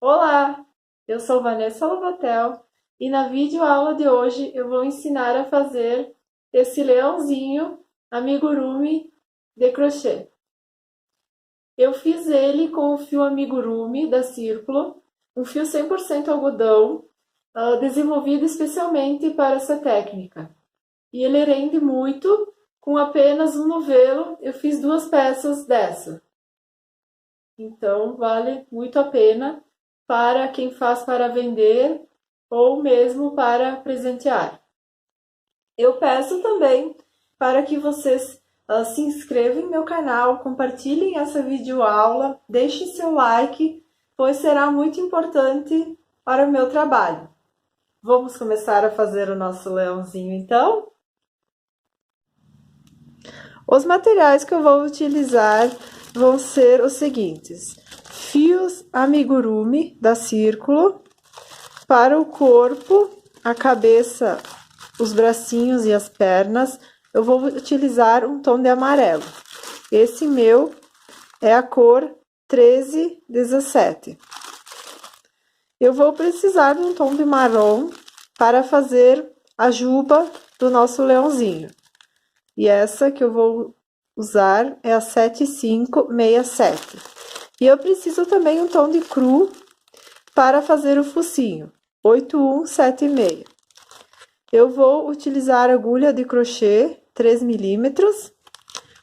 Olá, eu sou Vanessa Lovatel e na videoaula de hoje eu vou ensinar a fazer esse leãozinho amigurumi de crochê. Eu fiz ele com o fio amigurumi da Círculo, um fio 100% algodão, desenvolvido especialmente para essa técnica. E ele rende muito, com apenas um novelo eu fiz 2 peças dessa. Então vale muito a pena para quem faz para vender ou mesmo para presentear. Eu peço também para que vocês se inscrevam em meu canal, compartilhem essa videoaula, deixem seu like, pois será muito importante para o meu trabalho. Vamos começar a fazer o nosso leãozinho então? Os materiais que eu vou utilizar vão ser os seguintes: fios amigurumi da Círculo, para o corpo, a cabeça, os bracinhos e as pernas, eu vou utilizar um tom de amarelo. Esse meu é a cor 1317. Eu vou precisar de um tom de marrom para fazer a juba do nosso leãozinho. E essa que eu vou usar é a 7567. E eu preciso também um tom de cru para fazer o focinho, 8176. Eu vou utilizar agulha de crochê 3 milímetros,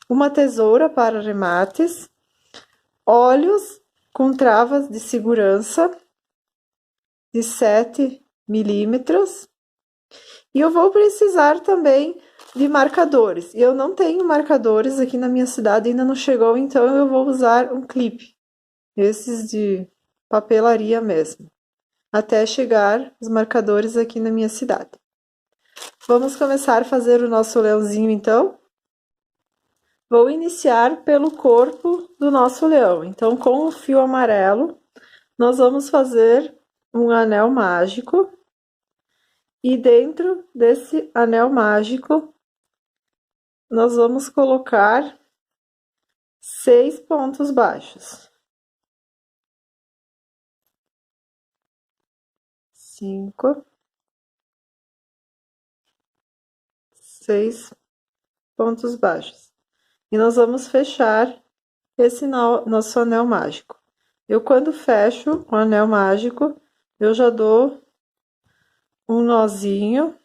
uma tesoura para remates, olhos com travas de segurança de 7 milímetros. E eu vou precisar também de marcadores. Eu não tenho marcadores aqui na minha cidade, ainda não chegou, então eu vou usar um clipe, esses de papelaria mesmo, até chegar os marcadores aqui na minha cidade. Vamos começar a fazer o nosso leãozinho então? Vou iniciar pelo corpo do nosso leão. Então, com o fio amarelo, nós vamos fazer um anel mágico. E dentro desse anel mágico, nós vamos colocar 6 pontos baixos. 5, 6 pontos baixos. E nós vamos fechar esse nosso anel mágico. Eu, quando fecho o anel mágico, eu já dou um nozinho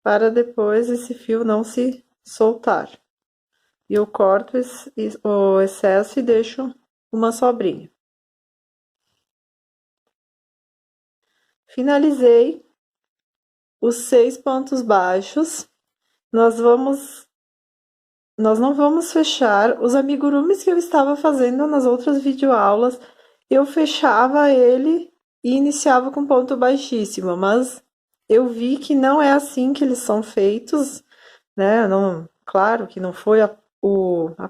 para depois esse fio não se soltar. E eu corto o excesso e deixo uma sobrinha. Finalizei os 6 pontos baixos. Nós não vamos fechar os amigurumis que eu estava fazendo nas outras videoaulas. Eu fechava ele e iniciava com ponto baixíssimo, mas eu vi que não é assim que eles são feitos, né? Não, claro que não foi a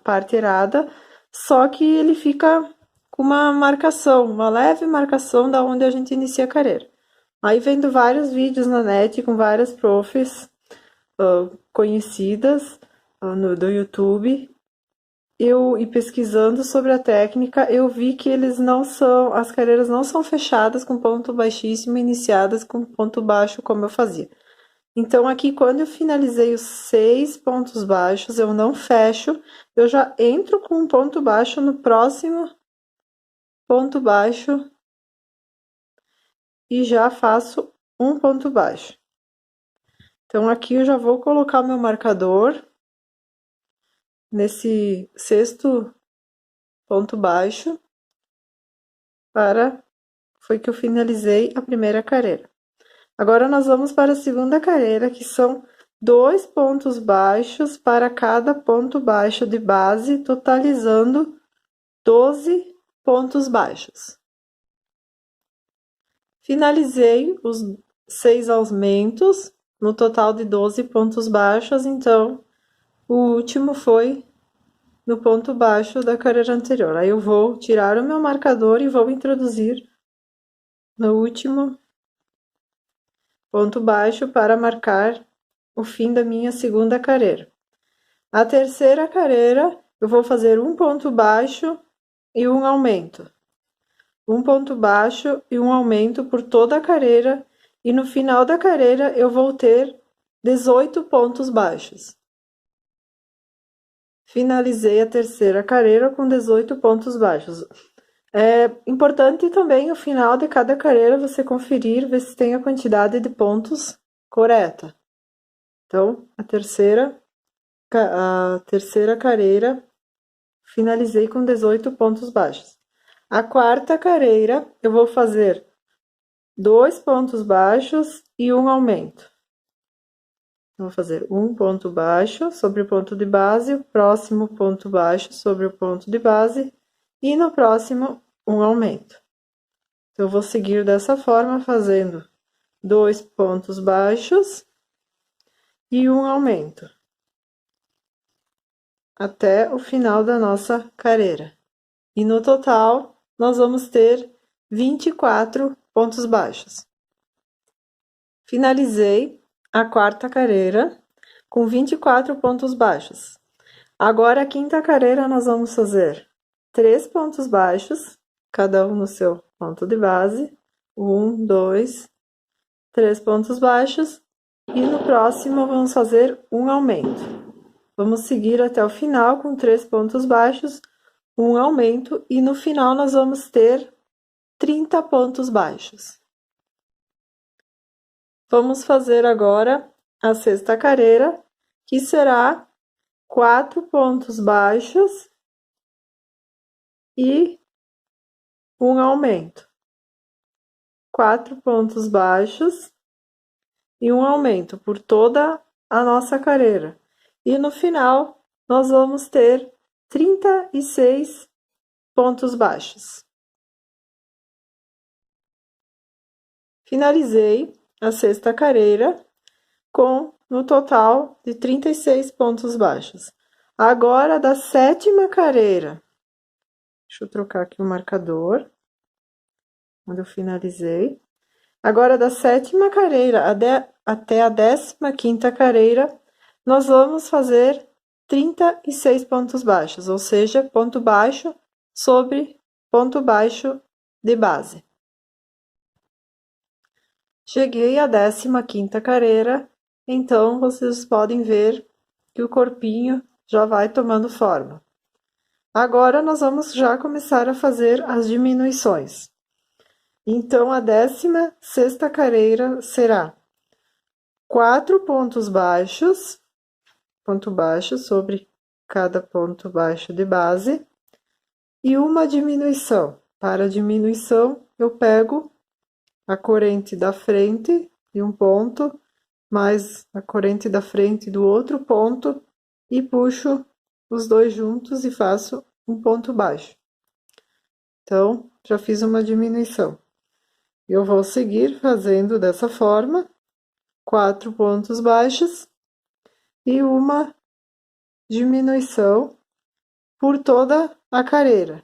parte errada, só que ele fica com uma marcação, uma leve marcação da onde a gente inicia a carreira. Aí vendo vários vídeos na net com várias profs conhecidas do YouTube, e pesquisando sobre a técnica, eu vi que as carreiras não são fechadas com ponto baixíssimo, iniciadas com ponto baixo, como eu fazia. Então, aqui, quando eu finalizei os 6 pontos baixos, eu não fecho, eu já entro com um ponto baixo no próximo ponto baixo e já faço um ponto baixo. Então, aqui eu já vou colocar o meu marcador nesse 6º ponto baixo, foi que eu finalizei a primeira carreira. Agora, nós vamos para a segunda carreira, que são 2 pontos baixos para cada ponto baixo de base, totalizando 12 pontos baixos. Finalizei os 6 aumentos, no total de 12 pontos baixos, então, o último foi no ponto baixo da carreira anterior. Aí eu vou tirar o meu marcador e vou introduzir no último ponto baixo para marcar o fim da minha segunda carreira. A terceira carreira, eu vou fazer um ponto baixo e um aumento. um ponto baixo e um aumento por toda a carreira, e no final da carreira eu vou ter 18 pontos baixos. Finalizei a terceira carreira com 18 pontos baixos. É importante também, no final de cada carreira, você conferir, ver se tem a quantidade de pontos correta. Então, a terceira carreira, finalizei com 18 pontos baixos. A quarta carreira, eu vou fazer 2 pontos baixos e um aumento. Vou fazer um ponto baixo sobre o ponto de base, o próximo ponto baixo sobre o ponto de base e no próximo um aumento. Então, eu vou seguir dessa forma, fazendo 2 pontos baixos e um aumento, até o final da nossa carreira. E no total, nós vamos ter 24 pontos baixos. Finalizei a quarta carreira com 24 pontos baixos. Agora, a quinta carreira, nós vamos fazer 3 pontos baixos, cada um no seu ponto de base. 1, 2, 3 pontos baixos. E no próximo, vamos fazer um aumento. Vamos seguir até o final com 3 pontos baixos, um aumento, e no final nós vamos ter 30 pontos baixos. Vamos fazer agora a sexta carreira, que será 4 pontos baixos e um aumento. 4 pontos baixos e um aumento por toda a nossa carreira. E no final, nós vamos ter 36 pontos baixos. Finalizei a sexta carreira com no total de 36 pontos baixos. Agora, da sétima carreira, deixa eu trocar aqui o marcador, onde eu finalizei. Agora, da sétima carreira até a 15ª carreira, nós vamos fazer 36 pontos baixos, ou seja, ponto baixo sobre ponto baixo de base. Cheguei à 15ª carreira, então vocês podem ver que o corpinho já vai tomando forma. Agora, nós vamos já começar a fazer as diminuições. Então, a 16ª carreira será 4 pontos baixos, ponto baixo sobre cada ponto baixo de base, e uma diminuição. Para a diminuição, eu pego a corrente da frente de um ponto, mais a corrente da frente do outro ponto, e puxo os dois juntos e faço um ponto baixo. Então, já fiz uma diminuição. Eu vou seguir fazendo dessa forma, 4 pontos baixos e uma diminuição por toda a carreira.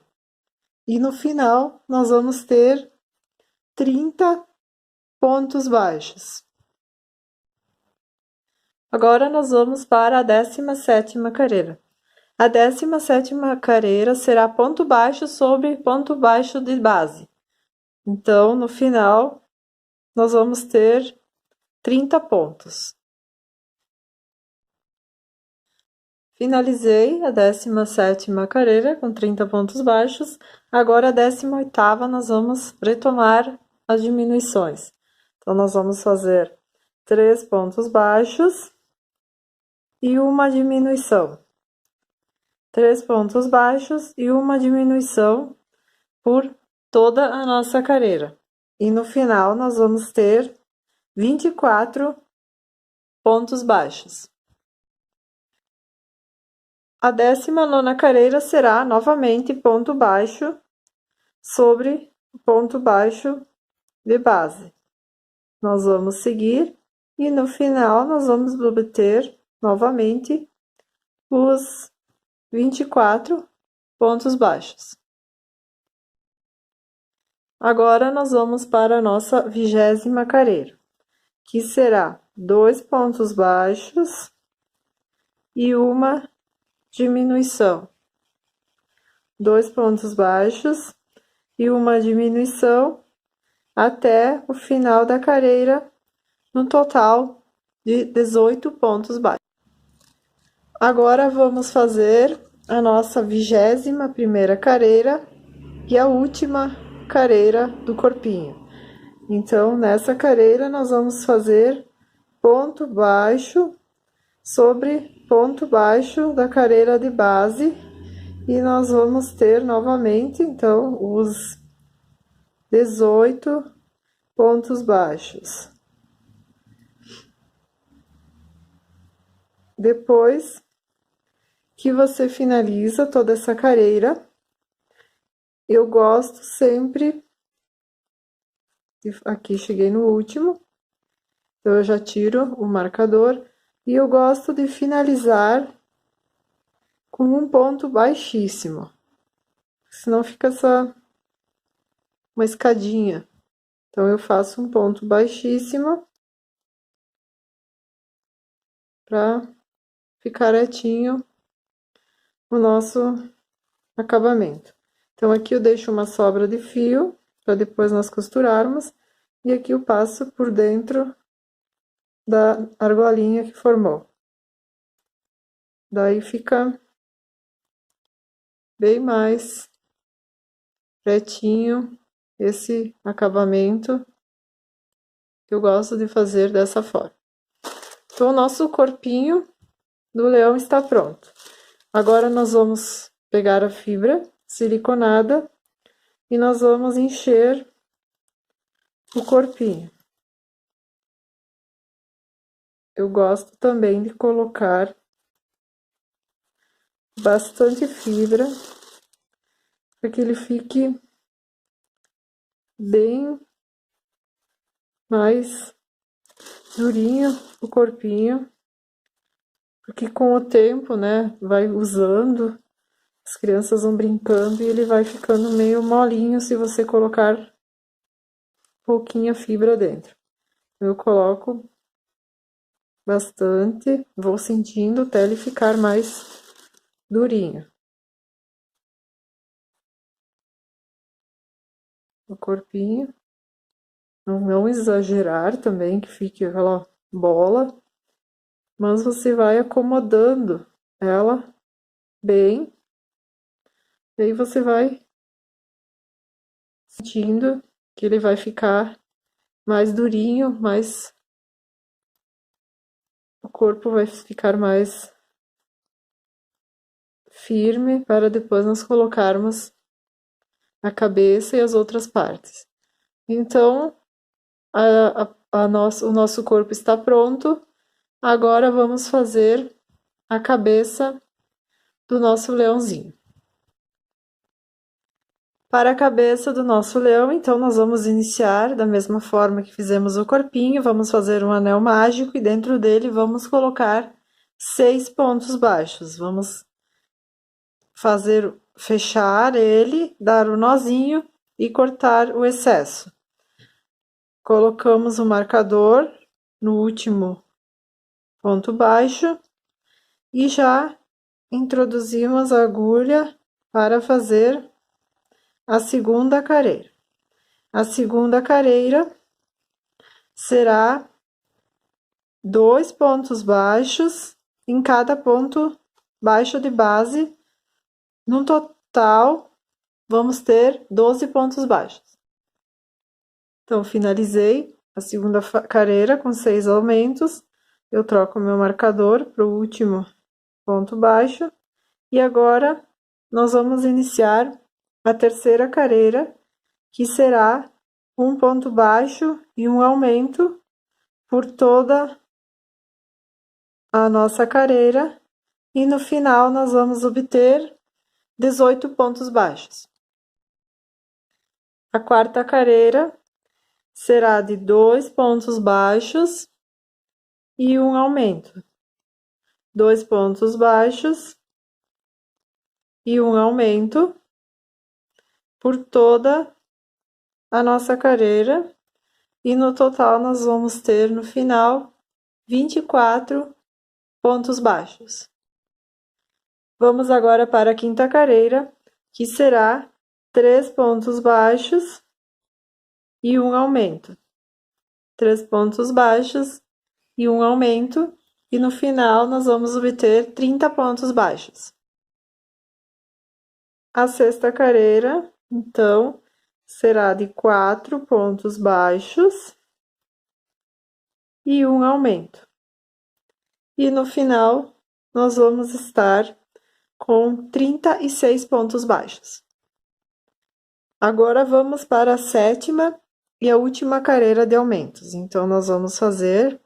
E no final, nós vamos ter 30 pontos baixos. Agora, nós vamos para a 17ª carreira. A 17ª carreira será ponto baixo sobre ponto baixo de base. Então, no final, nós vamos ter 30 pontos. Finalizei a 17ª carreira com 30 pontos baixos. Agora, a 18ª, nós vamos retomar as diminuições. Então, nós vamos fazer 3 pontos baixos e uma diminuição. 3 pontos baixos e uma diminuição por toda a nossa carreira. E no final, nós vamos ter 24 pontos baixos. A 19ª carreira será novamente ponto baixo sobre ponto baixo de base. Nós vamos seguir e no final nós vamos obter novamente os 24 pontos baixos. Agora, nós vamos para a nossa 20ª carreira, que será 2 pontos baixos e uma diminuição. 2 pontos baixos e uma diminuição até o final da carreira, no total de 18 pontos baixos. Agora vamos fazer a nossa 21ª carreira e a última carreira do corpinho. Então, nessa carreira, nós vamos fazer ponto baixo sobre ponto baixo da carreira de base, e nós vamos ter novamente, então, os 18 pontos baixos. Depois que você finaliza toda essa carreira, eu gosto sempre, aqui cheguei no último, então eu já tiro o marcador, e eu gosto de finalizar com um ponto baixíssimo, senão fica só uma escadinha. Então, eu faço um ponto baixíssimo para ficar retinho o nosso acabamento. Então, aqui eu deixo uma sobra de fio, para depois nós costurarmos, e aqui eu passo por dentro da argolinha que formou. Daí fica bem mais retinho esse acabamento, que eu gosto de fazer dessa forma. Então, o nosso corpinho do leão está pronto. Agora, nós vamos pegar a fibra siliconada e nós vamos encher o corpinho. Eu gosto também de colocar bastante fibra, para que ele fique bem mais durinho o corpinho, porque com o tempo, né, vai usando, as crianças vão brincando e ele vai ficando meio molinho se você colocar pouquinha fibra dentro. Eu coloco bastante, vou sentindo até ele ficar mais durinho. O corpinho, não exagerar também, que fique aquela bola, mas você vai acomodando ela bem, e aí você vai sentindo que ele vai ficar mais durinho, mais o corpo vai ficar mais firme, para depois nós colocarmos a cabeça e as outras partes. Então, o nosso corpo está pronto. Agora vamos fazer a cabeça do nosso leãozinho. Para a cabeça do nosso leão, então, nós vamos iniciar da mesma forma que fizemos o corpinho, vamos fazer um anel mágico e dentro dele vamos colocar 6 pontos baixos. Vamos fechar ele, dar o nozinho e cortar o excesso. Colocamos o marcador no último ponto baixo e já introduzimos a agulha para fazer a segunda carreira. A segunda carreira será 2 pontos baixos em cada ponto baixo de base. No total, vamos ter 12 pontos baixos. Então, finalizei a segunda carreira com 6 aumentos. Eu troco meu marcador para o último ponto baixo. E agora, nós vamos iniciar a terceira carreira, que será um ponto baixo e um aumento por toda a nossa carreira. E no final, nós vamos obter 18 pontos baixos. A quarta carreira será de 2 pontos baixos e um aumento. 2 pontos baixos e um aumento por toda a nossa carreira. E no total nós vamos ter no final 24 pontos baixos. Vamos agora para a quinta carreira, que será 3 pontos baixos e um aumento. 3 pontos baixos e um aumento, e no final nós vamos obter 30 pontos baixos. A sexta carreira, então, será de 4 pontos baixos e um aumento. E no final, nós vamos estar com 36 pontos baixos. Agora, vamos para a sétima e a última carreira de aumentos. Então, nós vamos fazer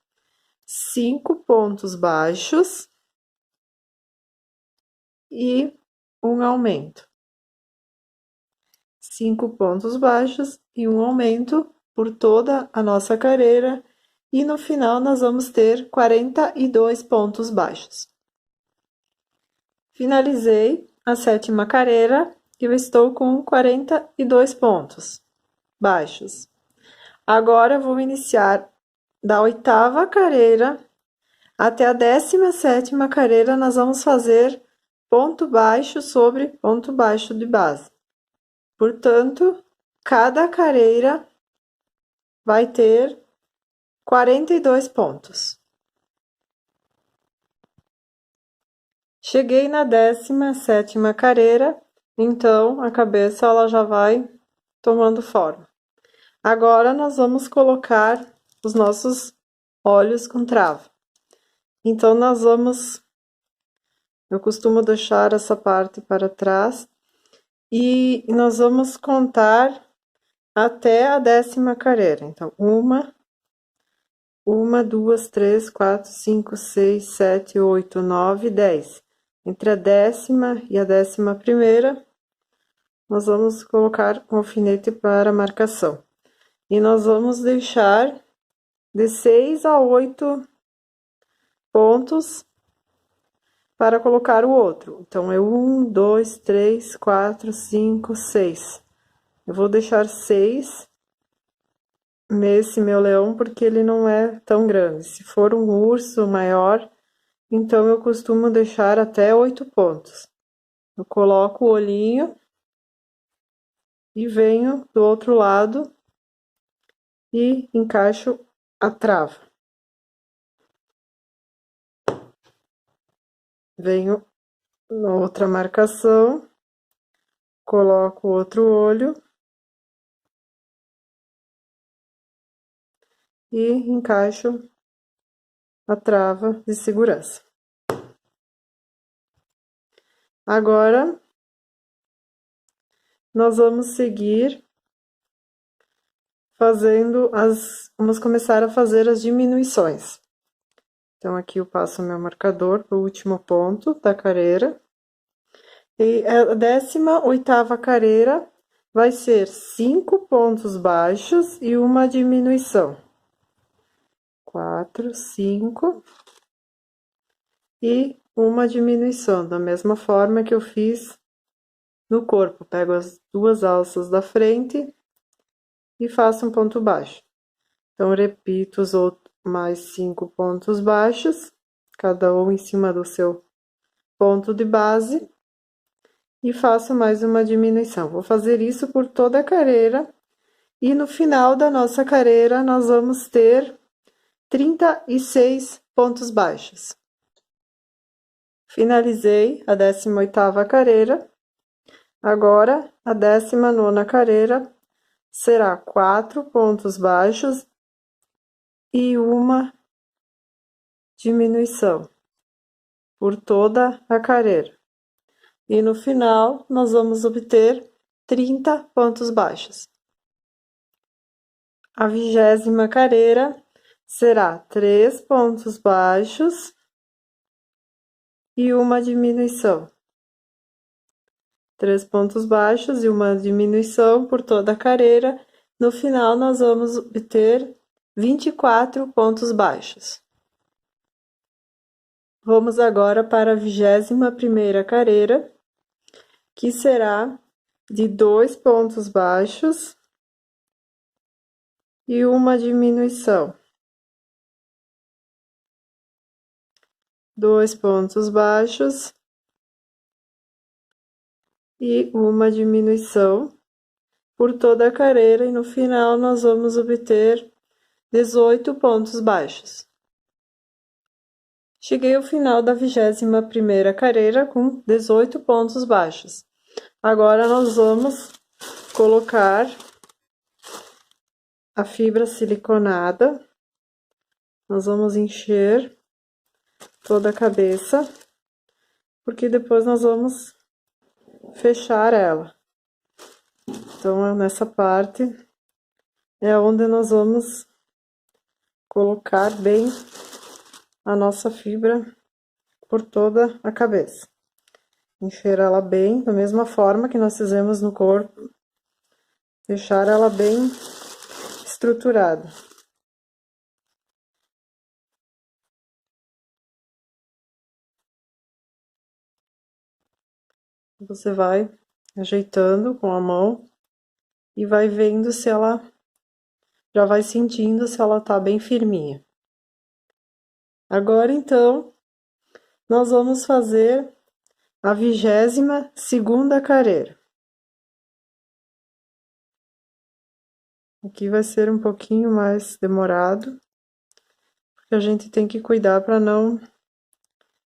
5 pontos baixos e um aumento. 5 pontos baixos e um aumento por toda a nossa carreira, e no final nós vamos ter 42 pontos baixos. Finalizei a sétima carreira e eu estou com 42 pontos baixos. Agora eu vou iniciar da oitava carreira até a 17ª carreira, nós vamos fazer ponto baixo sobre ponto baixo de base. Portanto, cada carreira vai ter 42 pontos. Cheguei na 17ª carreira, então a cabeça ela já vai tomando forma. Agora nós vamos colocar os nossos olhos com trava. Então eu costumo deixar essa parte para trás e nós vamos contar até a 10ª carreira. Então, uma, 2, 3, 4, 5, 6, 7, 8, 9, 10. Entre a 10ª e a 11ª, nós vamos colocar um alfinete para marcação. E nós vamos deixar de 6 a 8 pontos para colocar o outro. Então, é 1, 2, 3, 4, 5, 6. Eu vou deixar 6 nesse meu leão, porque ele não é tão grande. Se for um urso maior, então eu costumo deixar até 8 pontos. Eu coloco o olhinho e venho do outro lado e encaixo a trava. Venho na outra marcação, coloco o outro olho e encaixo a trava de segurança. Agora, nós vamos seguir vamos começar a fazer as diminuições. Então, aqui eu passo meu marcador para o último ponto da carreira. E a 18ª carreira vai ser 5 pontos baixos e uma diminuição. 4, 5 e uma diminuição, da mesma forma que eu fiz no corpo. Pego as duas alças da frente e faço um ponto baixo. Então, eu repito os outros mais 5 pontos baixos, cada um em cima do seu ponto de base, e faço mais uma diminuição. Vou fazer isso por toda a carreira, e no final da nossa carreira nós vamos ter 36 pontos baixos. Finalizei a 18ª carreira. Agora, a 19ª carreira será 4 pontos baixos e uma diminuição por toda a carreira. E no final, nós vamos obter 30 pontos baixos. A 20ª carreira será 3 pontos baixos e uma diminuição. 3 pontos baixos e uma diminuição por toda a carreira. No final, nós vamos obter 24 pontos baixos. Vamos agora para a 21ª carreira, que será de 2 pontos baixos e uma diminuição. 2 pontos baixos e uma diminuição por toda a carreira, e no final nós vamos obter 18 pontos baixos. Cheguei ao final da 21ª carreira com 18 pontos baixos. Agora nós vamos colocar a fibra siliconada, nós vamos encher toda a cabeça, porque depois nós vamos fechar ela. Então, nessa parte é onde nós vamos colocar bem a nossa fibra por toda a cabeça. Encher ela bem, da mesma forma que nós fizemos no corpo, deixar ela bem estruturada. Você vai ajeitando com a mão e vai vendo se ela, já vai sentindo se ela tá bem firminha. Agora, então, nós vamos fazer a 22ª carreira. Aqui vai ser um pouquinho mais demorado, porque a gente tem que cuidar para não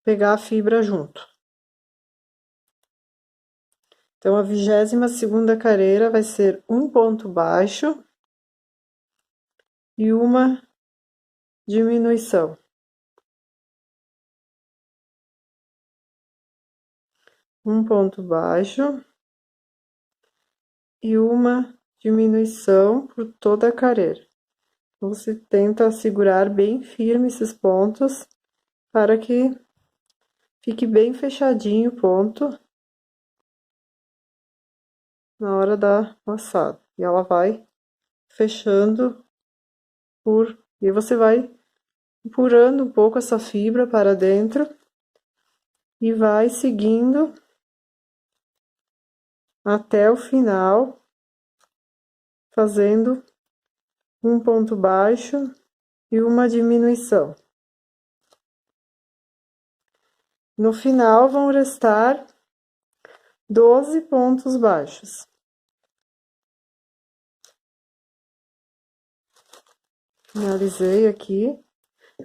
pegar a fibra junto. Então, a 22ª carreira vai ser um ponto baixo e uma diminuição. Um ponto baixo e uma diminuição por toda a carreira. Você tenta segurar bem firme esses pontos para que fique bem fechadinho o ponto na hora da laçada. E ela vai fechando e você vai empurrando um pouco essa fibra para dentro e vai seguindo até o final, fazendo um ponto baixo e uma diminuição. No final vão restar 12 pontos baixos. Finalizei aqui.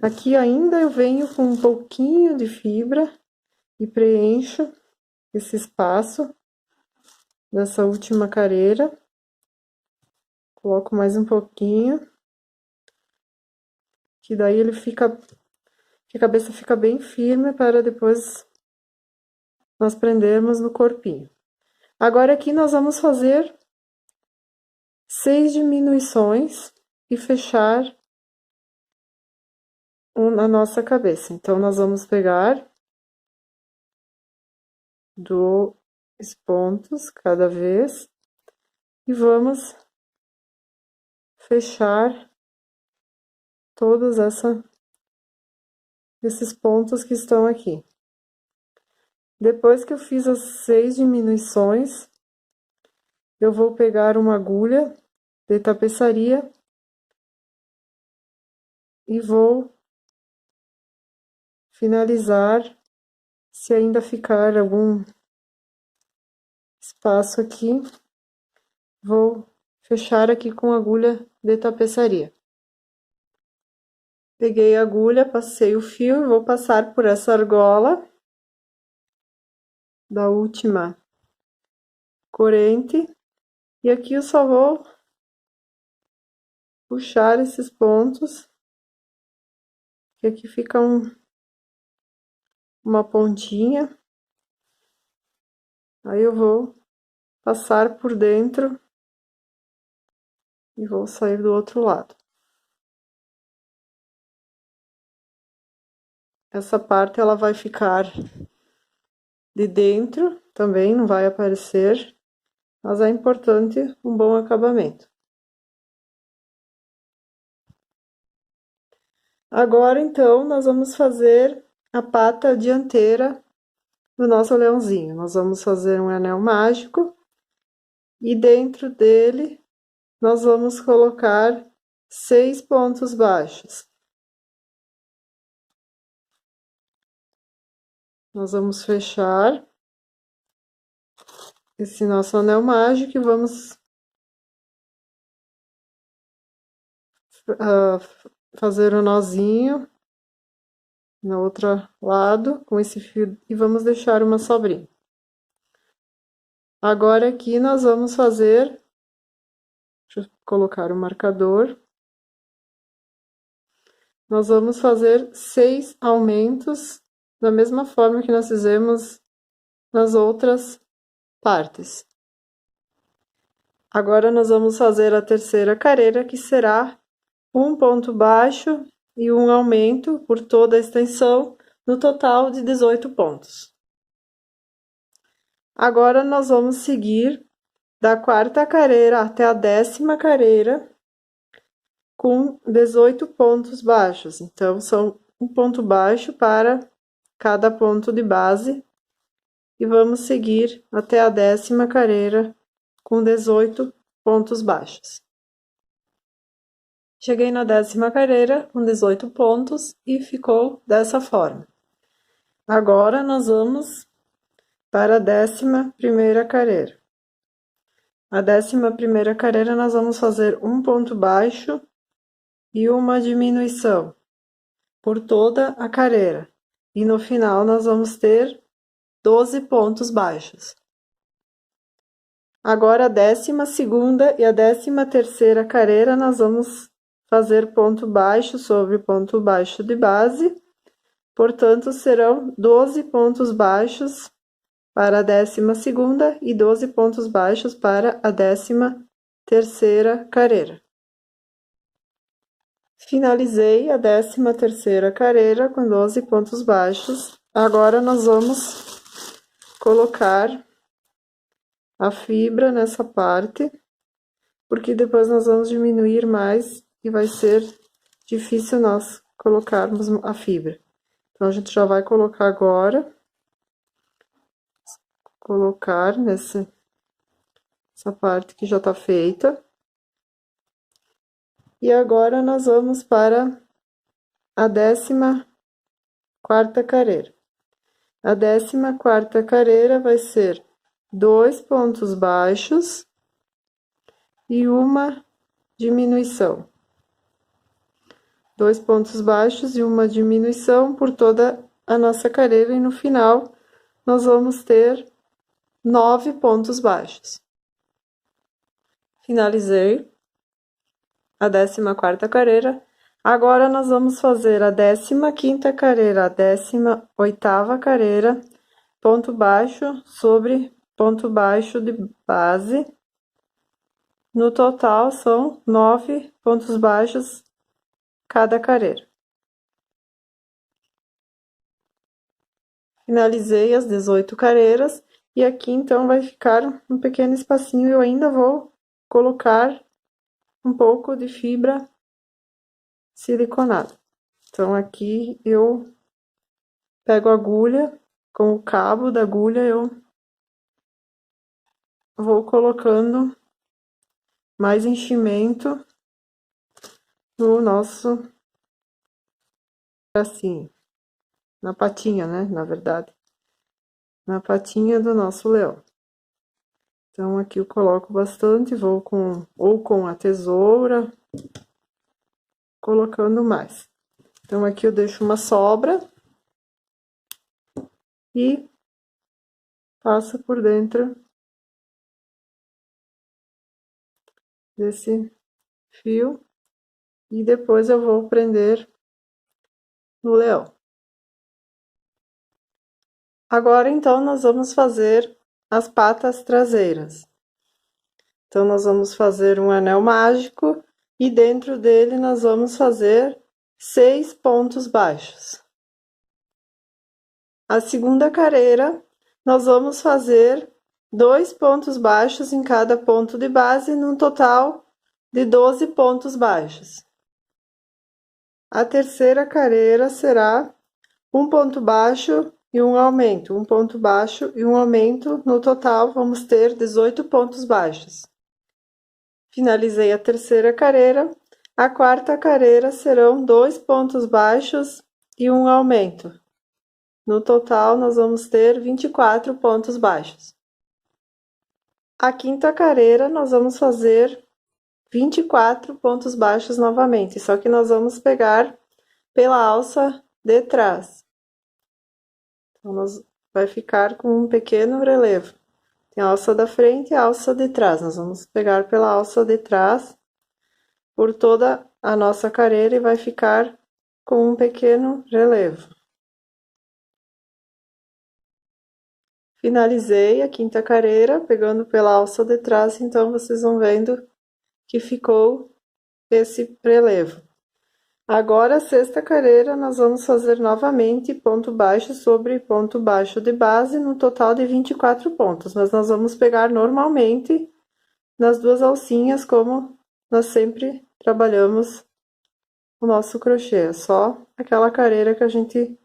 Aqui ainda eu venho com um pouquinho de fibra e preencho esse espaço dessa última carreira. Coloco mais um pouquinho, que daí ele fica, que a cabeça fica bem firme para depois nós prendermos no corpinho. Agora aqui nós vamos fazer 6 diminuições e fechar a nossa cabeça. Então, nós vamos pegar 2 pontos cada vez e vamos fechar todos esses pontos que estão aqui. Depois que eu fiz as 6 diminuições, eu vou pegar uma agulha de tapeçaria e vou finalizar, se ainda ficar algum espaço aqui, vou fechar aqui com agulha de tapeçaria. Peguei a agulha, passei o fio e vou passar por essa argola da última corrente, e aqui eu só vou puxar esses pontos, que aqui fica uma pontinha, aí eu vou passar por dentro e vou sair do outro lado. Essa parte ela vai ficar de dentro também, não vai aparecer, mas é importante um bom acabamento. Agora, então, nós vamos fazer a pata dianteira do nosso leãozinho. Nós vamos fazer um anel mágico e dentro dele nós vamos colocar 6 pontos baixos. Nós vamos fechar esse nosso anel mágico e vamos fazer o nozinho no outro lado com esse fio e vamos deixar uma sobrinha. Agora aqui nós vamos fazer, deixa eu colocar o marcador. Nós vamos fazer 6 aumentos da mesma forma que nós fizemos nas outras partes. Agora nós vamos fazer a terceira carreira, que será um ponto baixo e um aumento por toda a extensão, no total de 18 pontos. Agora nós vamos seguir da quarta carreira até a 10ª carreira com 18 pontos baixos. Então, são um ponto baixo para cada ponto de base e vamos seguir até a 10ª carreira com 18 pontos baixos. Cheguei na 10ª carreira com 18 pontos e ficou dessa forma. Agora, nós vamos para a 11ª carreira. A 11ª carreira, nós vamos fazer um ponto baixo e uma diminuição por toda a carreira. E no final, nós vamos ter 12 pontos baixos. Agora, a 12ª e a 13ª carreira, nós vamos fazer ponto baixo sobre ponto baixo de base. Portanto, serão 12 pontos baixos para a 12ª e 12 pontos baixos para a 13ª carreira. Finalizei a 13ª carreira com 12 pontos baixos. Agora, nós vamos colocar a fibra nessa parte, porque depois nós vamos diminuir mais e vai ser difícil nós colocarmos a fibra. Então, a gente já vai colocar agora, colocar essa parte que já tá feita. E agora, nós vamos para a 14ª carreira. A 14ª carreira vai ser 2 pontos baixos e uma diminuição. 2 pontos baixos e uma diminuição por toda a nossa carreira, e no final, nós vamos ter 9 pontos baixos. Finalizei a 14ª carreira. Agora, nós vamos fazer a 15ª carreira, a 18ª carreira, ponto baixo sobre ponto baixo de base. No total, são 9 pontos baixos cada carreira. Finalizei as 18 carreiras e aqui, então, vai ficar um pequeno espacinho. Eu ainda vou colocar um pouco de fibra siliconada. Então, aqui eu pego a agulha, com o cabo da agulha eu vou colocando mais enchimento no nosso bracinho, na patinha, né, na verdade, na patinha do nosso leão. Então, aqui eu coloco bastante, vou com a tesoura, colocando mais. Então, aqui eu deixo uma sobra e passo por dentro desse fio e depois eu vou prender no leão. Agora, então, nós vamos fazer as patas traseiras. Então, nós vamos fazer um anel mágico e dentro dele nós vamos fazer 6 pontos baixos. A segunda carreira, nós vamos fazer 2 pontos baixos em cada ponto de base, num total de 12 pontos baixos. A terceira carreira será um ponto baixo e um aumento, um ponto baixo e um aumento, no total vamos ter 18 pontos baixos. Finalizei a terceira carreira. A quarta carreira serão 2 pontos baixos e um aumento. No total, nós vamos ter 24 pontos baixos. A quinta carreira, nós vamos fazer 24 pontos baixos novamente, só que nós vamos pegar pela alça de trás. Então, vai ficar com um pequeno relevo. Tem a alça da frente e a alça de trás. Nós vamos pegar pela alça de trás por toda a nossa carreira e vai ficar com um pequeno relevo. Finalizei a quinta carreira, pegando pela alça de trás, então vocês vão vendo que ficou esse relevo. Agora, a sexta carreira, nós vamos fazer novamente ponto baixo sobre ponto baixo de base, no total de 24 pontos, mas nós vamos pegar normalmente nas duas alcinhas, como nós sempre trabalhamos o nosso crochê, só aquela carreira que a gente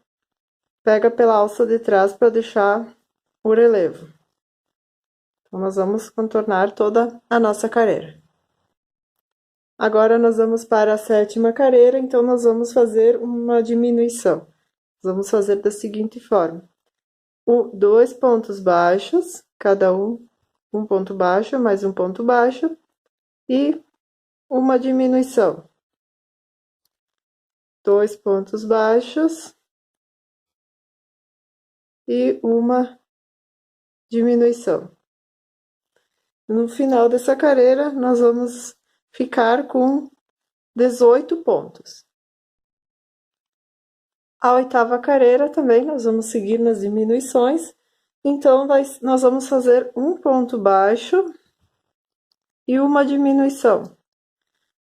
pega pela alça de trás para deixar o relevo. Então, nós vamos contornar toda a nossa carreira. Agora, nós vamos para a sétima carreira, então nós vamos fazer uma diminuição. Vamos fazer da seguinte forma: 2 pontos baixos, cada um ponto baixo, mais um ponto baixo, e uma diminuição. 2 pontos baixos e uma diminuição. No final dessa carreira, nós vamos ficar com 18 pontos. A oitava carreira também nós vamos seguir nas diminuições, então nós vamos fazer um ponto baixo e uma diminuição.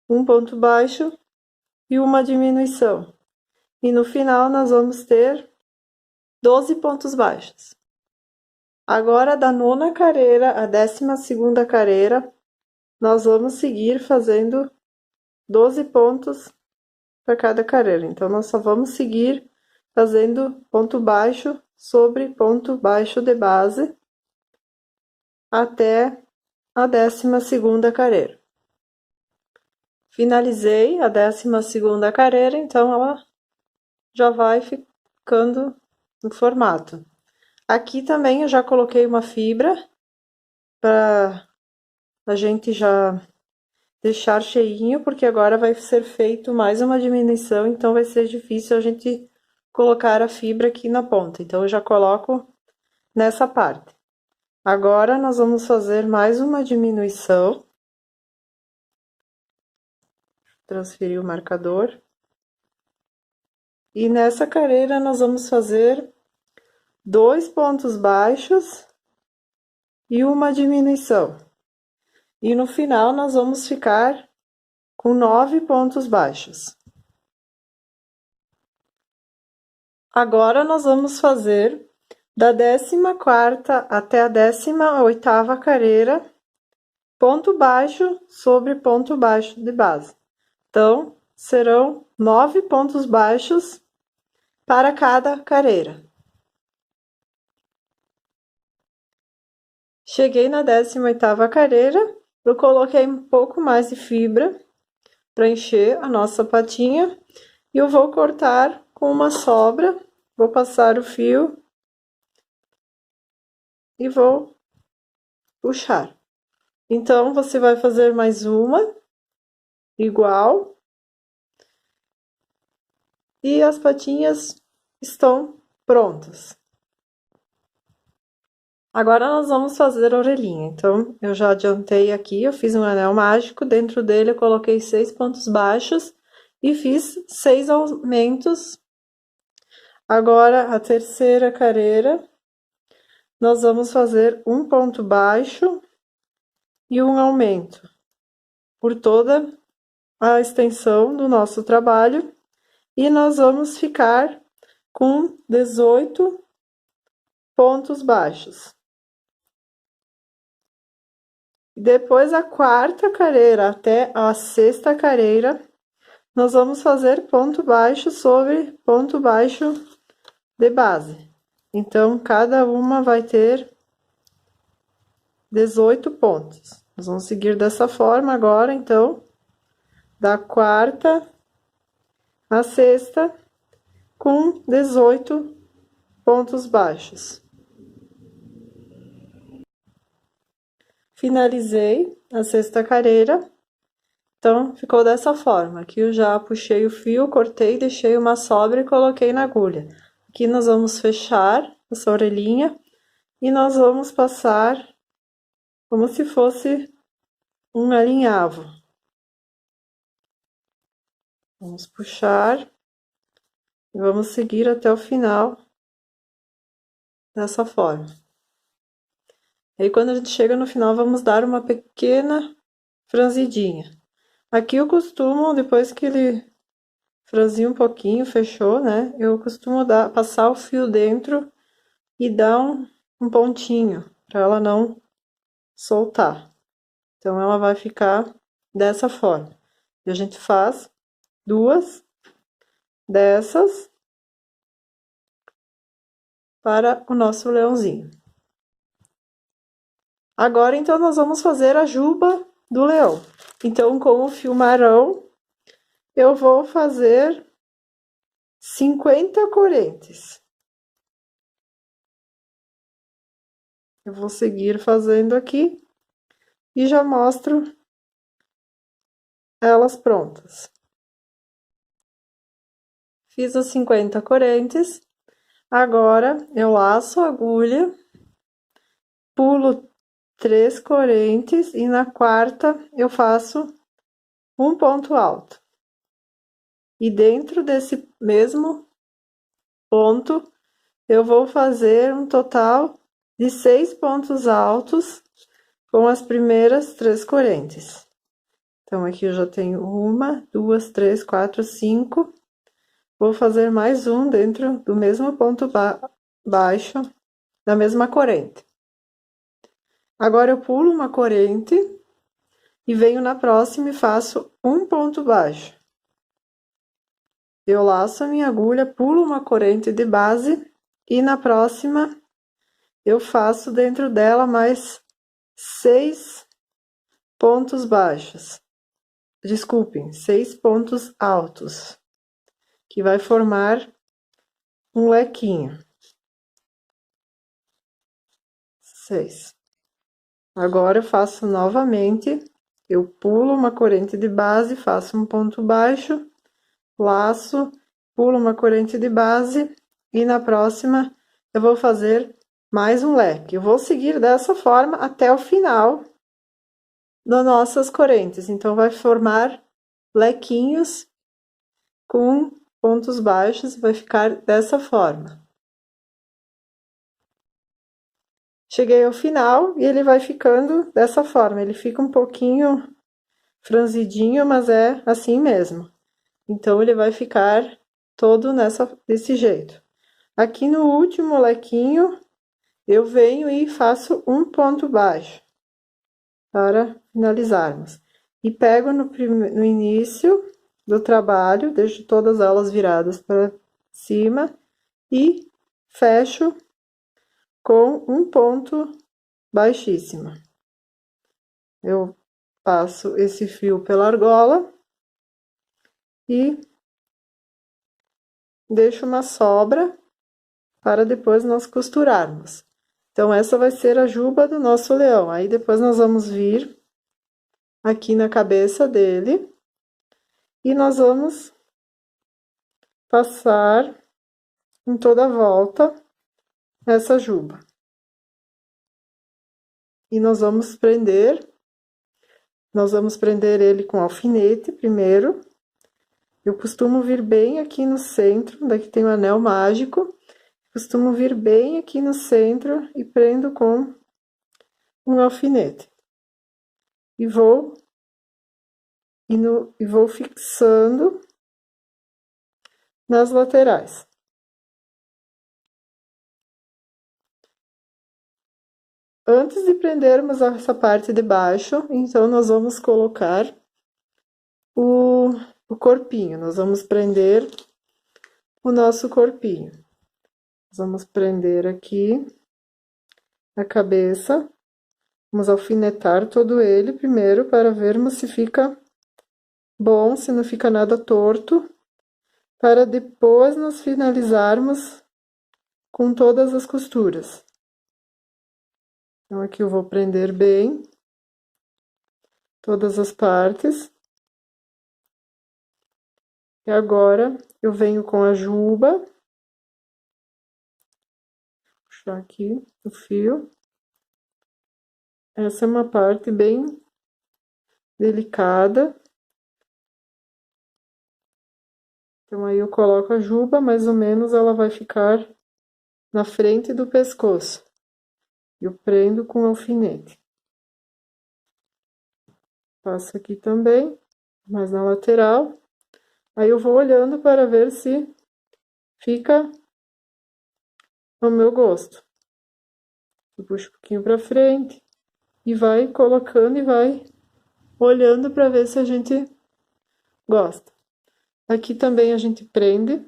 Um ponto baixo e uma diminuição. E no final nós vamos ter 12 pontos baixos. Agora, da nona carreira à 12ª carreira, nós vamos seguir fazendo 12 pontos para cada carreira. Então, nós só vamos seguir fazendo ponto baixo sobre ponto baixo de base até a 12ª carreira. Finalizei a 12ª carreira, então ela já vai ficando no formato. Aqui também eu já coloquei uma fibra para a gente já deixar cheinho, porque agora vai ser feito mais uma diminuição, então vai ser difícil a gente colocar a fibra aqui na ponta. Então, eu já coloco nessa parte. Agora, nós vamos fazer mais uma diminuição. Transferir o marcador. E nessa carreira, nós vamos fazer 2 pontos baixos e uma diminuição. E no final, nós vamos ficar com 9 pontos baixos. Agora, nós vamos fazer da 14ª até a 18ª carreira, ponto baixo sobre ponto baixo de base. Então, serão 9 pontos baixos para cada carreira. Cheguei na 18ª carreira, eu coloquei um pouco mais de fibra para encher a nossa patinha e eu vou cortar com uma sobra, vou passar o fio e vou puxar. Então, você vai fazer mais uma igual e as patinhas estão prontas. Agora, nós vamos fazer a orelhinha. Então, eu já adiantei aqui, eu fiz um anel mágico, dentro dele eu coloquei 6 pontos baixos e fiz 6 aumentos. Agora, a terceira carreira, nós vamos fazer um ponto baixo e um aumento por toda a extensão do nosso trabalho, e nós vamos ficar com 18 pontos baixos. Depois, a quarta carreira até a sexta carreira, nós vamos fazer ponto baixo sobre ponto baixo de base. Então, cada uma vai ter 18 pontos. Nós vamos seguir dessa forma agora, então, da quarta à sexta, com 18 pontos baixos. finalizei a sexta carreira. Então, ficou dessa forma. Aqui eu já puxei o fio, cortei, deixei uma sobra e coloquei na agulha. Aqui nós vamos fechar essa orelhinha e nós vamos passar como se fosse um alinhavo. Vamos puxar e vamos seguir até o final dessa forma. Aí, quando a gente chega no final, vamos dar uma pequena franzidinha. Aqui eu costumo, depois que ele franzir um pouquinho, fechou, né? Eu costumo passar o fio dentro e dar um pontinho, para ela não soltar. Então, ela vai ficar dessa forma. E a gente faz duas dessas para o nosso leãozinho. Agora, então, nós vamos fazer a juba do leão. Então, com o fio marrom, eu vou fazer 50 correntes. Eu vou seguir fazendo aqui e já mostro elas prontas. Fiz as 50 correntes. Agora, eu laço a agulha, pulo 3 correntes e na quarta eu faço um ponto alto. E dentro desse mesmo ponto, eu vou fazer um total de 6 pontos altos com as primeiras 3 correntes. Então, aqui eu já tenho 1, 2, 3, 4, 5. Vou fazer mais um dentro do mesmo ponto baixo, da mesma corrente. Agora, eu pulo uma corrente e venho na próxima e faço um ponto baixo. Eu laço a minha agulha, pulo uma corrente de base e na próxima eu faço dentro dela mais 6 pontos baixos. Desculpem, 6 pontos altos, que vai formar um lequinho. 6. Agora eu faço novamente, eu pulo uma corrente de base, faço um ponto baixo, laço, pulo uma corrente de base e na próxima eu vou fazer mais um leque. Eu vou seguir dessa forma até o final das nossas correntes. Então, vai formar lequinhos com pontos baixos, vai ficar dessa forma. Cheguei ao final e ele vai ficando dessa forma. Ele fica um pouquinho franzidinho, mas é assim mesmo. Então, ele vai ficar todo desse jeito. Aqui no último lequinho, eu venho e faço um ponto baixo para finalizarmos. E pego no início do trabalho, deixo todas elas viradas para cima e fecho com um ponto baixíssimo. Eu passo esse fio pela argola e deixo uma sobra para depois nós costurarmos. Então, essa vai ser a juba do nosso leão. Aí, depois nós vamos vir aqui na cabeça dele e nós vamos passar em toda a volta essa juba. E nós vamos prender ele com alfinete primeiro. Eu costumo vir bem aqui no centro, daqui tem um anel mágico. Costumo vir bem aqui no centro e prendo com um alfinete. E vou fixando nas laterais. Antes de prendermos essa parte de baixo, então, nós vamos colocar o corpinho. Nós vamos prender o nosso corpinho. Nós vamos prender aqui a cabeça. Vamos alfinetar todo ele primeiro para vermos se fica bom, se não fica nada torto, para depois nós finalizarmos com todas as costuras. Então, aqui eu vou prender bem todas as partes. E agora, eu venho com a juba. Vou puxar aqui o fio. Essa é uma parte bem delicada. Então, aí eu coloco a juba, mais ou menos ela vai ficar na frente do pescoço. Eu prendo com alfinete. Passo aqui também, mais na lateral. Aí eu vou olhando para ver se fica ao meu gosto. Eu puxo um pouquinho para frente e vai colocando e vai olhando para ver se a gente gosta. Aqui também a gente prende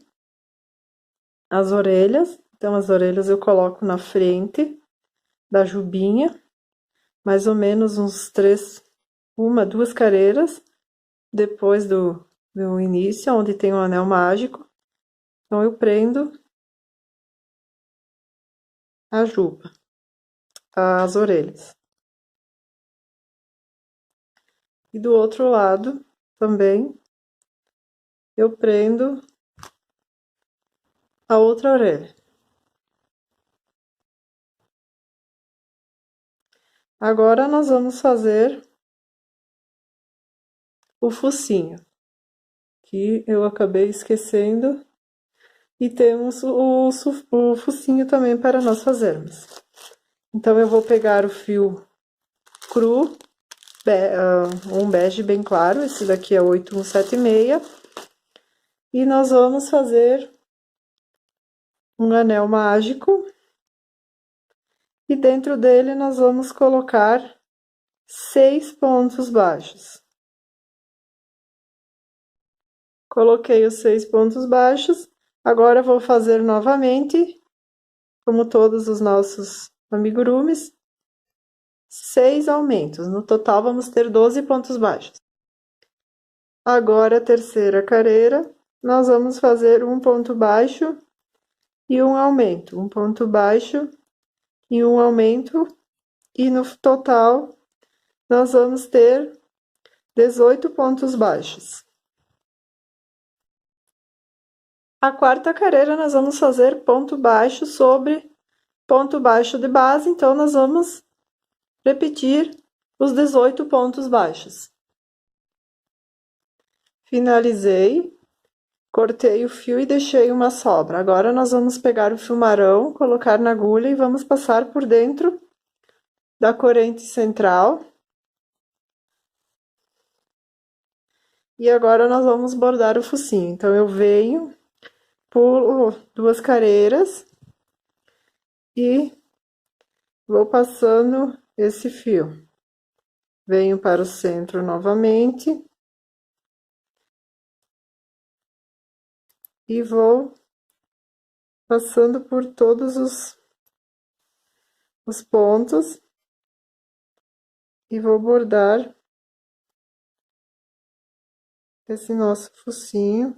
as orelhas. Então, as orelhas eu coloco na frente da jubinha, mais ou menos uns 2 carreiras depois do início, onde tem o anel mágico. Então, eu prendo a juba, as orelhas. E do outro lado também eu prendo a outra orelha. Agora nós vamos fazer o focinho, que eu acabei esquecendo, e temos o focinho também para nós fazermos. Então, eu vou pegar o fio cru, um bege bem claro, esse daqui é 8176, e nós vamos fazer um anel mágico, e dentro dele nós vamos colocar 6 pontos baixos. Coloquei os 6 pontos baixos, agora vou fazer novamente, como todos os nossos amigurumis, 6 aumentos. No total, vamos ter 12 pontos baixos. Agora, a terceira carreira, nós vamos fazer um ponto baixo e um aumento. Um ponto baixo e um aumento, e no total, nós vamos ter 18 pontos baixos. A quarta carreira, nós vamos fazer ponto baixo sobre ponto baixo de base, então, nós vamos repetir os 18 pontos baixos. Finalizei, cortei o fio e deixei uma sobra. Agora, nós vamos pegar o fio marrom, colocar na agulha e vamos passar por dentro da corrente central. E agora, nós vamos bordar o focinho. Então, eu venho, pulo 2 carreiras e vou passando esse fio. Venho para o centro novamente. E vou passando por todos os pontos e vou bordar esse nosso focinho.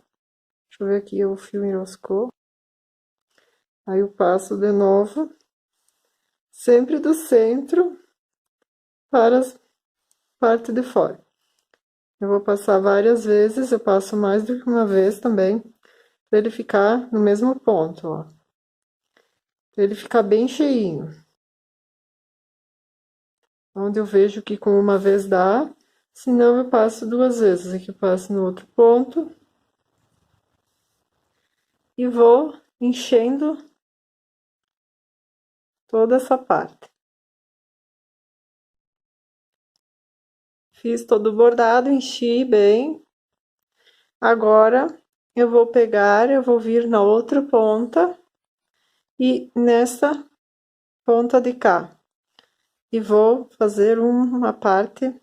Deixa eu ver aqui, o fio enroscou. Aí eu passo de novo, sempre do centro para a parte de fora. Eu vou passar várias vezes, eu passo mais do que uma vez também, para ele ficar no mesmo ponto, ó. Pra ele ficar bem cheinho. Onde eu vejo que com uma vez dá, senão eu passo 2 vezes. Aqui eu passo no outro ponto. E vou enchendo toda essa parte. Fiz todo o bordado, enchi bem. Agora, eu vou pegar, eu vou vir na outra ponta e nessa ponta de cá. E vou fazer uma parte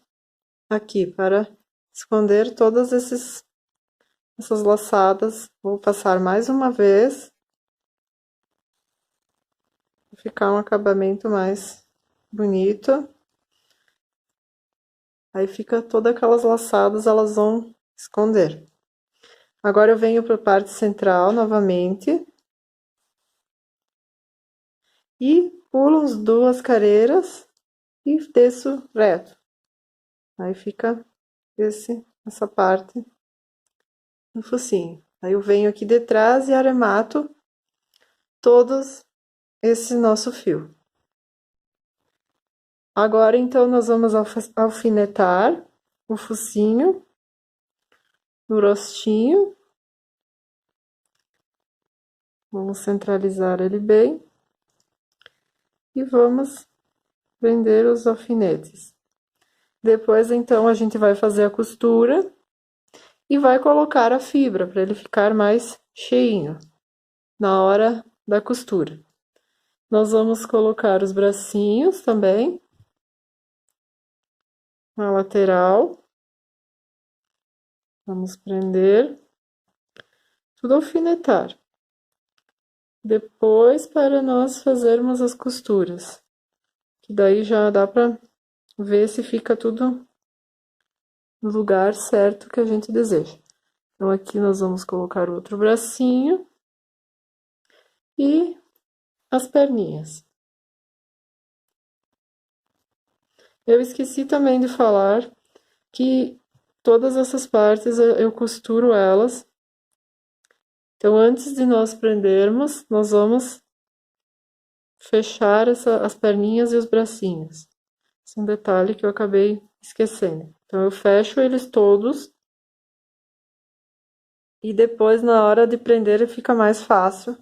aqui para esconder todas essas laçadas. Vou passar mais uma vez. Pra ficar um acabamento mais bonito. Aí fica todas aquelas laçadas, elas vão esconder. Agora eu venho para a parte central novamente. E pulo as 2 carreiras e desço reto. Aí fica essa parte do focinho. Aí eu venho aqui de trás e arremato todos esse nosso fio. Agora, então, nós vamos alfinetar o focinho no rostinho. Vamos centralizar ele bem. E vamos prender os alfinetes. Depois, então, a gente vai fazer a costura e vai colocar a fibra para ele ficar mais cheinho na hora da costura. Nós vamos colocar os bracinhos também na lateral. Vamos prender, tudo alfinetar. Depois, para nós fazermos as costuras, que daí já dá para ver se fica tudo no lugar certo que a gente deseja. Então, aqui nós vamos colocar outro bracinho e as perninhas. Eu esqueci também de falar que todas essas partes eu costuro elas. Então, antes de nós prendermos, nós vamos fechar as perninhas e os bracinhos. Esse é um detalhe que eu acabei esquecendo. Então, eu fecho eles todos. E depois, na hora de prender, fica mais fácil.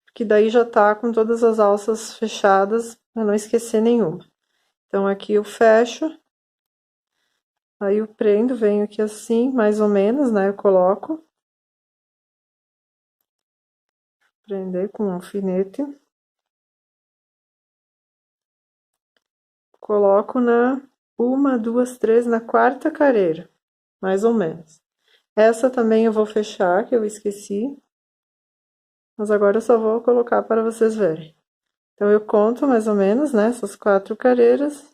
Porque daí já tá com todas as alças fechadas, para não esquecer nenhuma. Então, aqui eu fecho. Aí eu prendo, venho aqui assim, mais ou menos, né? Eu coloco. Prender com um alfinete. Coloco na uma, duas, três, na quarta careira, mais ou menos. Essa também eu vou fechar, que eu esqueci. Mas agora eu só vou colocar para vocês verem. Então, eu conto mais ou menos, né, essas 4 careiras.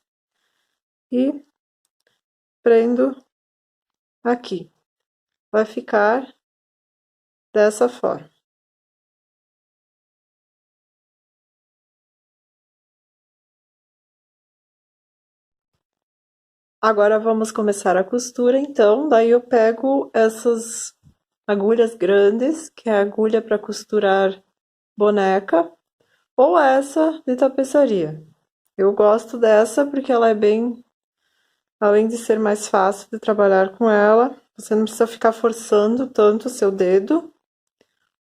E prendo aqui. Vai ficar dessa forma. Agora, vamos começar a costura, então. Daí, eu pego essas agulhas grandes, que é a agulha para costurar boneca, ou essa de tapeçaria. Eu gosto dessa porque ela é bem... Além de ser mais fácil de trabalhar com ela, você não precisa ficar forçando tanto o seu dedo,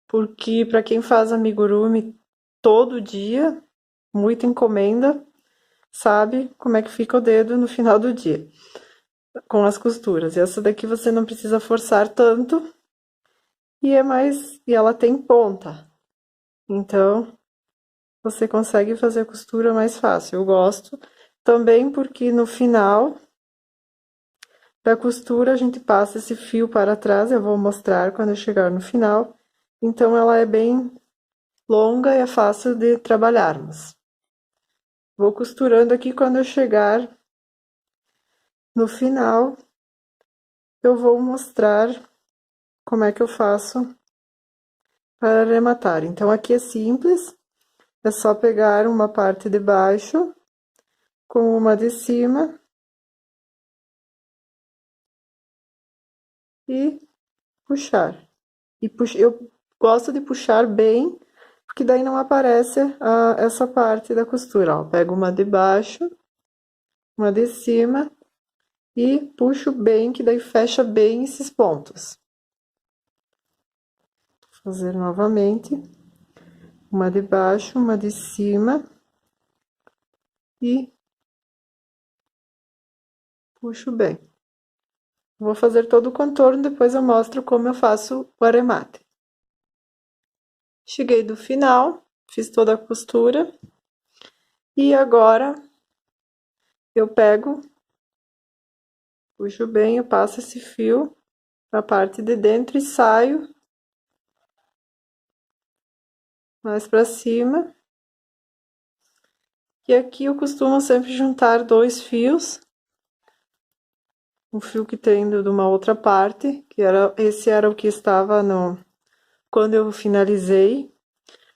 porque para quem faz amigurumi todo dia, muita encomenda, sabe como é que fica o dedo no final do dia, com as costuras. E essa daqui você não precisa forçar tanto, e ela tem ponta. Então, você consegue fazer a costura mais fácil. Eu gosto também porque no final da costura a gente passa esse fio para trás, eu vou mostrar quando eu chegar no final. Então, ela é bem longa e é fácil de trabalharmos. Vou costurando aqui, quando eu chegar no final, eu vou mostrar como é que eu faço para arrematar. Então, aqui é simples, é só pegar uma parte de baixo com uma de cima e puxar. Eu gosto de puxar bem, porque daí não aparece essa parte da costura, ó. Pego uma de baixo, uma de cima e puxo bem, que daí fecha bem esses pontos. Vou fazer novamente, uma de baixo, uma de cima e puxo bem. Vou fazer todo o contorno, depois eu mostro como eu faço o arremate. Cheguei do final, fiz toda a costura e agora eu pego, puxo bem, eu passo esse fio para a parte de dentro e saio mais para cima. E aqui eu costumo sempre juntar 2 fios, um fio que tem de uma outra parte, esse era o que estava quando eu finalizei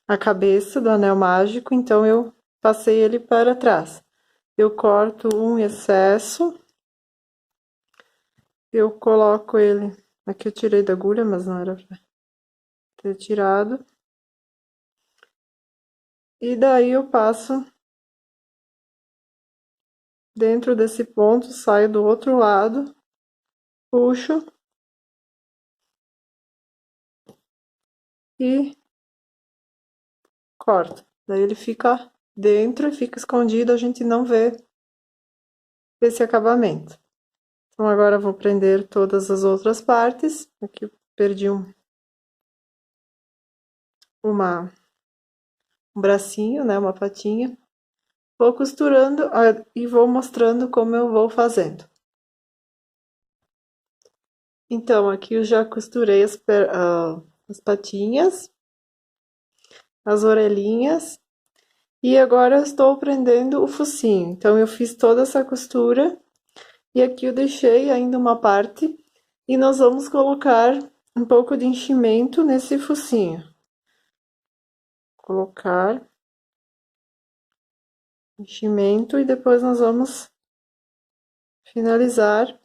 a cabeça do anel mágico, então eu passei ele para trás. Eu corto um excesso eu coloco ele... Aqui eu tirei da agulha, mas não era pra ter tirado. E daí eu passo dentro desse ponto, saio do outro lado, puxo e corto. Daí ele fica dentro e fica escondido, a gente não vê esse acabamento. Então agora eu vou prender todas as outras partes. Aqui eu perdi um bracinho, né, uma patinha. Vou costurando e vou mostrando como eu vou fazendo. Então, aqui eu já costurei as patinhas, as orelhinhas, e agora eu estou prendendo o focinho. Então, eu fiz toda essa costura, e aqui eu deixei ainda uma parte, e nós vamos colocar um pouco de enchimento nesse focinho. Colocar enchimento e depois nós vamos finalizar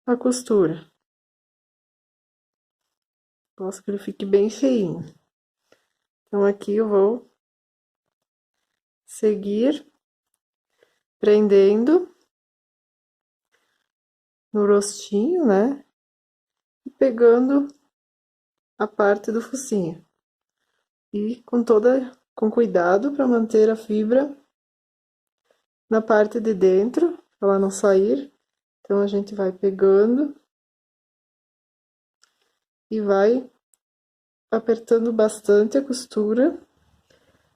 a costura. Gosto que ele fique bem cheinho. Então, aqui eu vou seguir prendendo no rostinho, né? E pegando a parte do focinho. E com cuidado para manter a fibra na parte de dentro, para ela não sair. Então, a gente vai pegando e vai apertando bastante a costura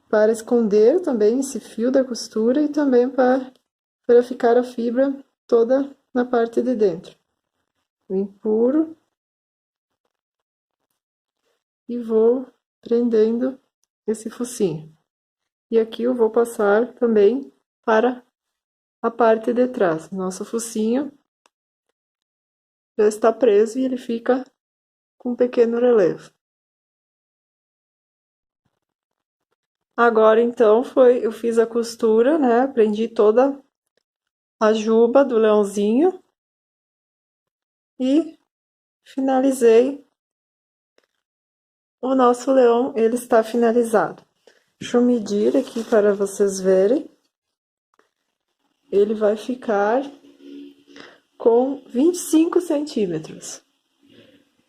para esconder também esse fio da costura e também para ficar a fibra toda na parte de dentro. Eu empurro e vou prendendo esse focinho. E aqui eu vou passar também para a parte de trás. Nosso focinho já está preso e ele fica com um pequeno relevo. Agora, então, eu fiz a costura, né? Prendi toda a juba do leãozinho e finalizei. O nosso leão, ele está finalizado. Deixa eu medir aqui para vocês verem. Ele vai ficar com 25 centímetros.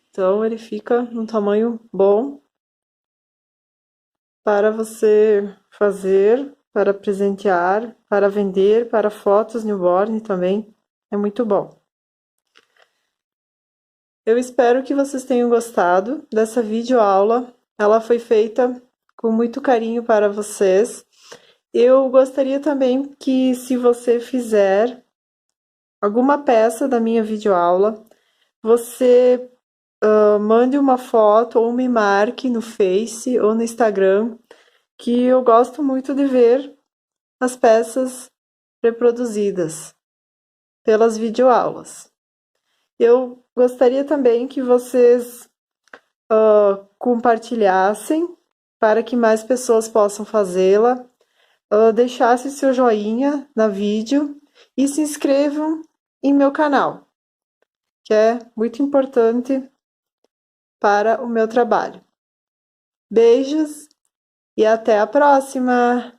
Então, ele fica num tamanho bom para você fazer, para presentear, para vender, para fotos newborn também. É muito bom. Eu espero que vocês tenham gostado dessa videoaula. Ela foi feita com muito carinho para vocês. Eu gostaria também que, se você fizer alguma peça da minha videoaula, você mande uma foto ou me marque no Face ou no Instagram, que eu gosto muito de ver as peças reproduzidas pelas videoaulas. Eu gostaria também que vocês compartilhassem para que mais pessoas possam fazê-la, deixassem seu joinha na vídeo e se inscrevam em meu canal, que é muito importante para o meu trabalho. Beijos e até a próxima!